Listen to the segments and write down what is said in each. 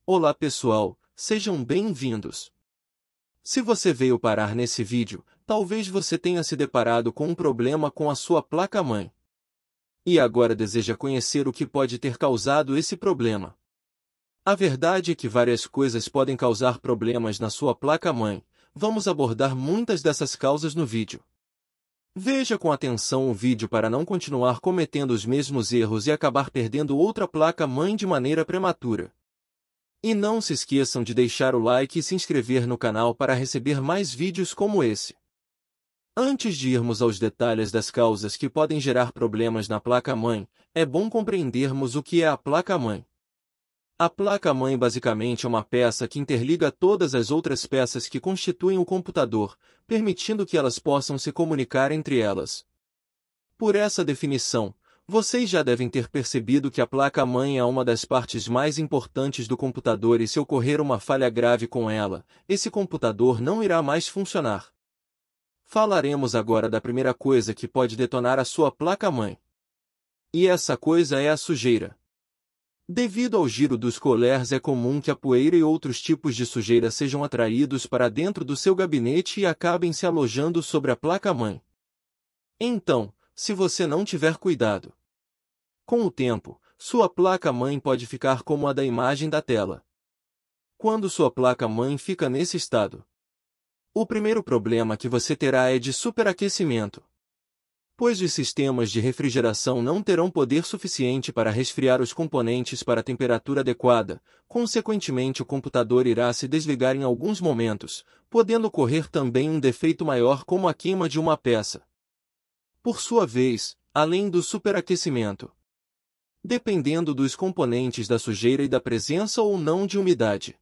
Olá pessoal, sejam bem-vindos. Se você veio parar nesse vídeo, talvez você tenha se deparado com um problema com a sua placa-mãe. E agora deseja conhecer o que pode ter causado esse problema. A verdade é que várias coisas podem causar problemas na sua placa-mãe. Vamos abordar muitas dessas causas no vídeo. Veja com atenção o vídeo para não continuar cometendo os mesmos erros e acabar perdendo outra placa-mãe de maneira prematura. E não se esqueçam de deixar o like e se inscrever no canal para receber mais vídeos como esse. Antes de irmos aos detalhes das causas que podem gerar problemas na placa-mãe, é bom compreendermos o que é a placa-mãe. A placa-mãe basicamente é uma peça que interliga todas as outras peças que constituem o computador, permitindo que elas possam se comunicar entre elas. Por essa definição, vocês já devem ter percebido que a placa-mãe é uma das partes mais importantes do computador e se ocorrer uma falha grave com ela, esse computador não irá mais funcionar. Falaremos agora da primeira coisa que pode detonar a sua placa-mãe. E essa coisa é a sujeira. Devido ao giro dos colheres, é comum que a poeira e outros tipos de sujeira sejam atraídos para dentro do seu gabinete e acabem se alojando sobre a placa-mãe. Então, se você não tiver cuidado com o tempo, sua placa-mãe pode ficar como a da imagem da tela. Quando sua placa-mãe fica nesse estado, o primeiro problema que você terá é de superaquecimento, pois os sistemas de refrigeração não terão poder suficiente para resfriar os componentes para a temperatura adequada, consequentemente o computador irá se desligar em alguns momentos, podendo ocorrer também um defeito maior como a queima de uma peça. Por sua vez, além do superaquecimento, dependendo dos componentes da sujeira e da presença ou não de umidade,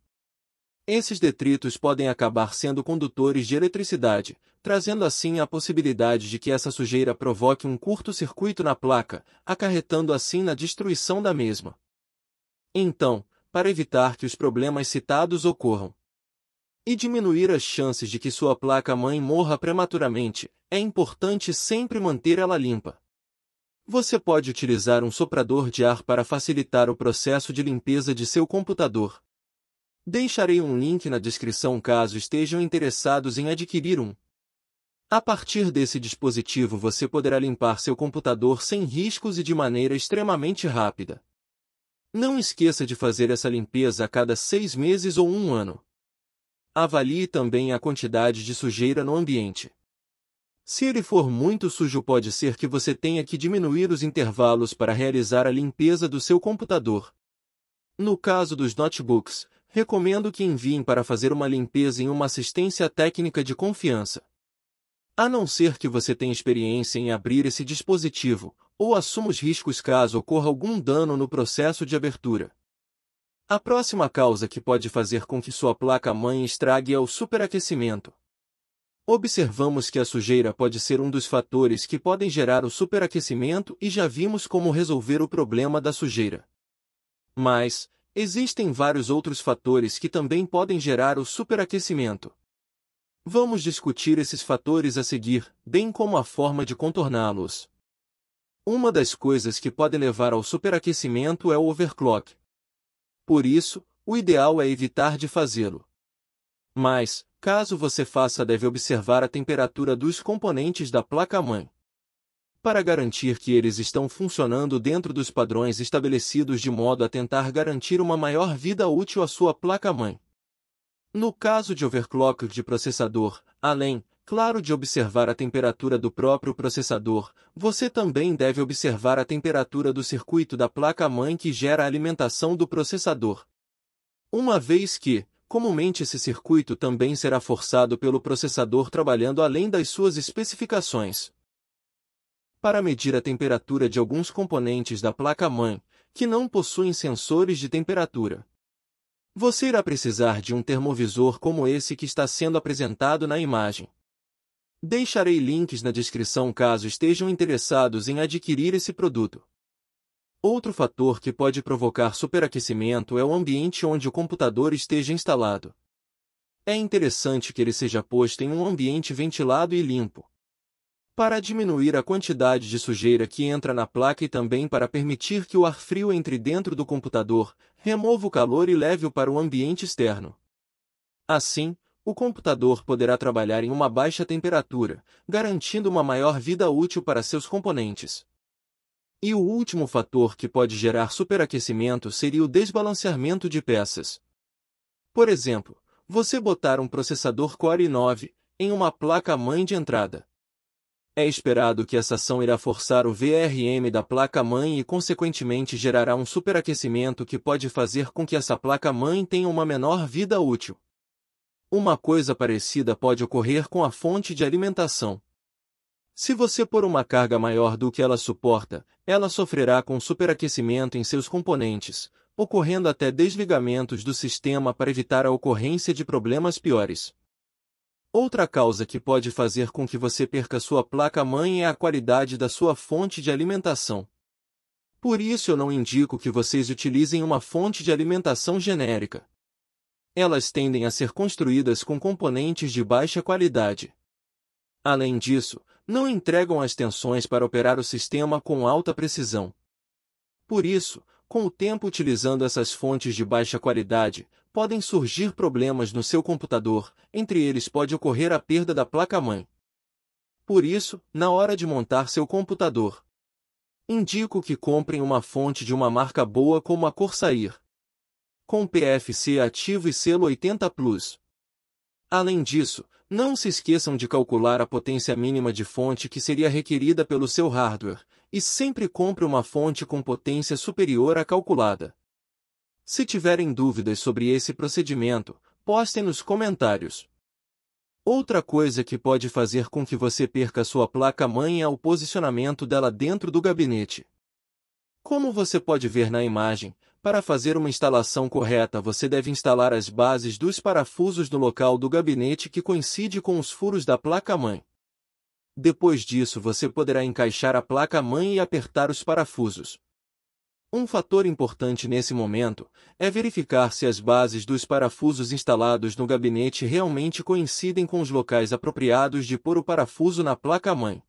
esses detritos podem acabar sendo condutores de eletricidade, trazendo assim a possibilidade de que essa sujeira provoque um curto-circuito na placa, acarretando assim na destruição da mesma. Então, para evitar que os problemas citados ocorram e diminuir as chances de que sua placa-mãe morra prematuramente, é importante sempre manter ela limpa. Você pode utilizar um soprador de ar para facilitar o processo de limpeza de seu computador. Deixarei um link na descrição caso estejam interessados em adquirir um. A partir desse dispositivo você poderá limpar seu computador sem riscos e de maneira extremamente rápida. Não esqueça de fazer essa limpeza a cada 6 meses ou 1 ano. Avalie também a quantidade de sujeira no ambiente. Se ele for muito sujo, pode ser que você tenha que diminuir os intervalos para realizar a limpeza do seu computador. No caso dos notebooks, recomendo que enviem para fazer uma limpeza em uma assistência técnica de confiança. A não ser que você tenha experiência em abrir esse dispositivo, ou assuma os riscos caso ocorra algum dano no processo de abertura. A próxima causa que pode fazer com que sua placa-mãe estrague é o superaquecimento. Observamos que a sujeira pode ser um dos fatores que podem gerar o superaquecimento e já vimos como resolver o problema da sujeira. Mas, existem vários outros fatores que também podem gerar o superaquecimento. Vamos discutir esses fatores a seguir, bem como a forma de contorná-los. Uma das coisas que pode levar ao superaquecimento é o overclock. Por isso, o ideal é evitar de fazê-lo. Mas, caso você faça, deve observar a temperatura dos componentes da placa-mãe, para garantir que eles estão funcionando dentro dos padrões estabelecidos de modo a tentar garantir uma maior vida útil à sua placa-mãe. No caso de overclock de processador, além, claro, de observar a temperatura do próprio processador, você também deve observar a temperatura do circuito da placa-mãe que gera a alimentação do processador. Uma vez que, comumente, esse circuito também será forçado pelo processador trabalhando além das suas especificações. Para medir a temperatura de alguns componentes da placa-mãe, que não possuem sensores de temperatura, você irá precisar de um termovisor como esse que está sendo apresentado na imagem. Deixarei links na descrição caso estejam interessados em adquirir esse produto. Outro fator que pode provocar superaquecimento é o ambiente onde o computador esteja instalado. É interessante que ele seja posto em um ambiente ventilado e limpo, Para diminuir a quantidade de sujeira que entra na placa e também para permitir que o ar frio entre dentro do computador, remova o calor e leve-o para o ambiente externo. Assim, o computador poderá trabalhar em uma baixa temperatura, garantindo uma maior vida útil para seus componentes. E o último fator que pode gerar superaquecimento seria o desbalanceamento de peças. Por exemplo, você botar um processador Core i9 em uma placa-mãe de entrada. É esperado que essa ação irá forçar o VRM da placa-mãe e consequentemente gerará um superaquecimento que pode fazer com que essa placa-mãe tenha uma menor vida útil. Uma coisa parecida pode ocorrer com a fonte de alimentação. Se você pôr uma carga maior do que ela suporta, ela sofrerá com superaquecimento em seus componentes, ocorrendo até desligamentos do sistema para evitar a ocorrência de problemas piores. Outra causa que pode fazer com que você perca sua placa-mãe é a qualidade da sua fonte de alimentação. Por isso eu não indico que vocês utilizem uma fonte de alimentação genérica. Elas tendem a ser construídas com componentes de baixa qualidade. Além disso, não entregam as tensões para operar o sistema com alta precisão. Por isso, com o tempo utilizando essas fontes de baixa qualidade, podem surgir problemas no seu computador, entre eles pode ocorrer a perda da placa-mãe. Por isso, na hora de montar seu computador, indico que comprem uma fonte de uma marca boa como a Corsair, com PFC ativo e selo 80 Plus. Além disso, não se esqueçam de calcular a potência mínima de fonte que seria requerida pelo seu hardware, e sempre compre uma fonte com potência superior à calculada. Se tiverem dúvidas sobre esse procedimento, postem nos comentários. Outra coisa que pode fazer com que você perca sua placa-mãe é o posicionamento dela dentro do gabinete. Como você pode ver na imagem, para fazer uma instalação correta você deve instalar as bases dos parafusos no local do gabinete que coincide com os furos da placa-mãe. Depois disso você poderá encaixar a placa-mãe e apertar os parafusos. Um fator importante nesse momento é verificar se as bases dos parafusos instalados no gabinete realmente coincidem com os locais apropriados de pôr o parafuso na placa-mãe.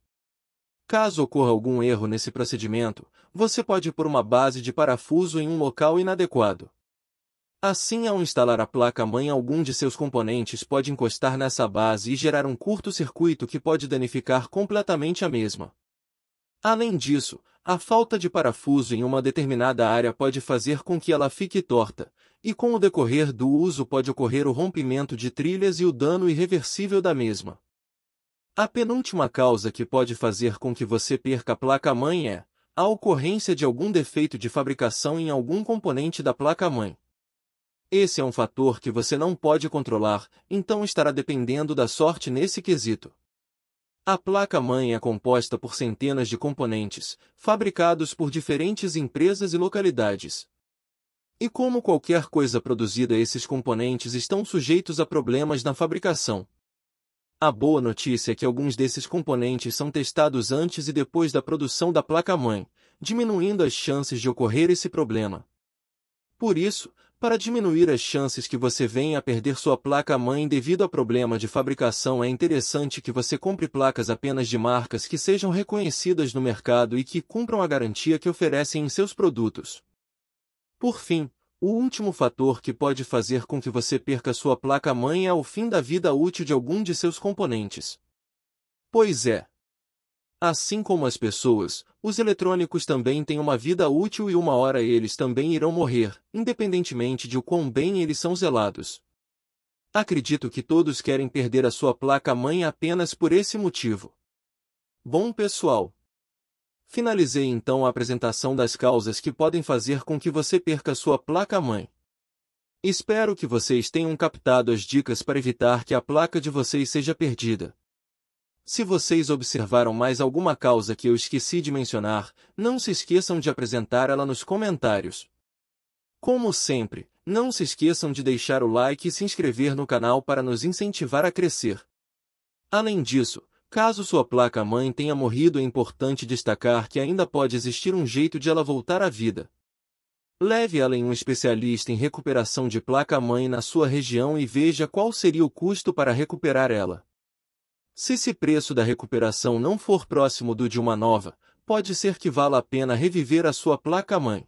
Caso ocorra algum erro nesse procedimento, você pode pôr uma base de parafuso em um local inadequado. Assim, ao instalar a placa-mãe, algum de seus componentes pode encostar nessa base e gerar um curto-circuito que pode danificar completamente a mesma. Além disso, a falta de parafuso em uma determinada área pode fazer com que ela fique torta, e com o decorrer do uso pode ocorrer o rompimento de trilhas e o dano irreversível da mesma. A penúltima causa que pode fazer com que você perca a placa-mãe é a ocorrência de algum defeito de fabricação em algum componente da placa-mãe. Esse é um fator que você não pode controlar, então estará dependendo da sorte nesse quesito. A placa-mãe é composta por centenas de componentes, fabricados por diferentes empresas e localidades. E como qualquer coisa produzida, esses componentes estão sujeitos a problemas na fabricação. A boa notícia é que alguns desses componentes são testados antes e depois da produção da placa-mãe, diminuindo as chances de ocorrer esse problema. Por isso, para diminuir as chances que você venha a perder sua placa-mãe devido a problema de fabricação, é interessante que você compre placas apenas de marcas que sejam reconhecidas no mercado e que cumpram a garantia que oferecem em seus produtos. Por fim, o último fator que pode fazer com que você perca sua placa-mãe é o fim da vida útil de algum de seus componentes. Pois é. Assim como as pessoas, os eletrônicos também têm uma vida útil e uma hora eles também irão morrer, independentemente de o quão bem eles são zelados. Acredito que todos querem perder a sua placa-mãe apenas por esse motivo. Bom pessoal, finalizei então a apresentação das causas que podem fazer com que você perca sua placa-mãe. Espero que vocês tenham captado as dicas para evitar que a placa de vocês seja perdida. Se vocês observaram mais alguma causa que eu esqueci de mencionar, não se esqueçam de apresentar ela nos comentários. Como sempre, não se esqueçam de deixar o like e se inscrever no canal para nos incentivar a crescer. Além disso, caso sua placa-mãe tenha morrido, é importante destacar que ainda pode existir um jeito de ela voltar à vida. Leve ela em um especialista em recuperação de placa-mãe na sua região e veja qual seria o custo para recuperar ela. Se esse preço da recuperação não for próximo do de uma nova, pode ser que vala a pena reviver a sua placa-mãe.